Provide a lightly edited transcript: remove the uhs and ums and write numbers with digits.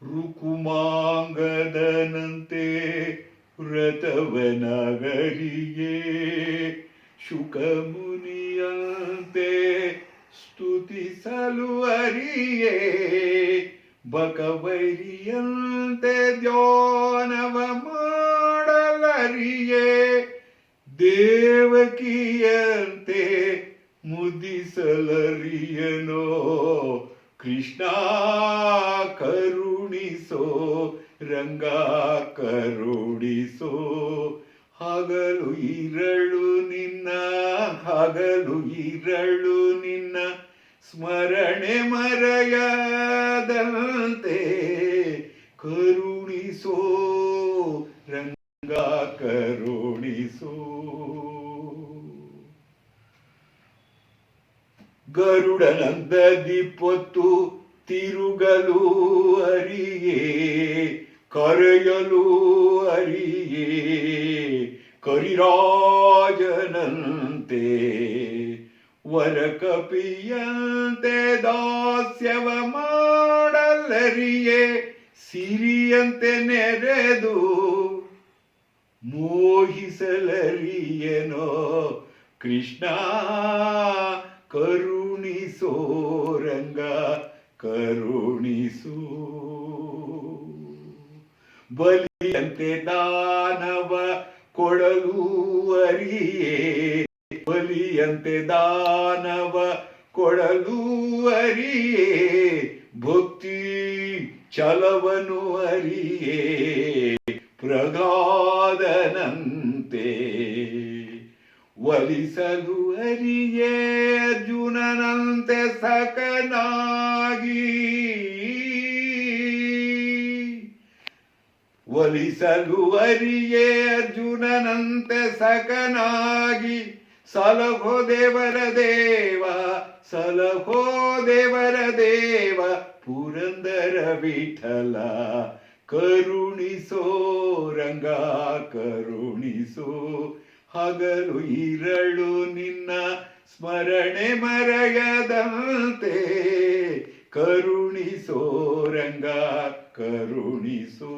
ರುಕುಮಾಂಗದನಂತೆ ವ್ರತವನಗರಿಯೇ ಶುಕಮುನಿಯಂತೆ ಸ್ತುತಿಸಲು ಅರಿಯೇ ಬಕವೈರಿಯಂತೆ ಧ್ಯಾನವ ಮಾಡಲರಿಯೇ ದೇವಕಿಯಂತೆ ಮುದಿಸಲರಿಯನೋ ಕೃಷ್ಣ ಕರುಣಿಸೋ ರಂಗ ಕರುಣಿಸೋ ಹಗಲು ಇರಳು ನಿನ್ನ ಸ್ಮರಣೆ ಮರೆಯದಂತೆ ಕರುಣಿಸೋ ರಂಗ ಕರುಣಿಸೋ ಗರುಡನಂದದಿ ಪೊತ್ತು ತಿರುಗಲು ಅರಿಯೇ ಕರೆಯಲು ಅರಿಯೇ ಕರಿರಾಜನಂತೆ ವರಕಪಿಯಂತೆ ದಾಸ್ಯವ ಮಾಡಲರಿಯೇ ಸಿರಿಯಂತೆ ನೆರೆದು ಮೋಹಿಸಲರಿಯನೋ ಕೃಷ್ಣ ಕರುಣಿಸೋ ರಂಗ ಕರುಣಿಸೋ ಬಲಿಯಂತೆ ದಾನವ ಕೊಡಲು ಅರಿಯೇ ಬಲಿಯಂತೆ ದಾನವ ಕೊಡಲು ಅರಿಯೇ ಭಕ್ತಿ ಛಲವನು ಅರಿಯೇ ಪ್ರಹ್ಲಾದನಂತೆ ಒಲಿಸಲು ಅರಿಯೇ ಅರ್ಜುನನಂತೆ ಸಖನಾಗಿ ಒಲಿಸಲು ಅರಿಯೇ ಅರ್ಜುನನಂತೆ ಸಖನಾಗಿ ಸಲಹೋ ದೇವರ ದೇವ ಪುರಂದರ ವಿಠಲ ಕರುಣಿಸೋ ರಂಗ ಕರುಣಿಸೋ ಹಗಲು ಇರಳು ನಿನ್ನ ಸ್ಮರಣೆ ಮರೆಯದಂತೆ ಕರುಣಿಸೋ ರಂಗ ಕರುಣಿಸೋ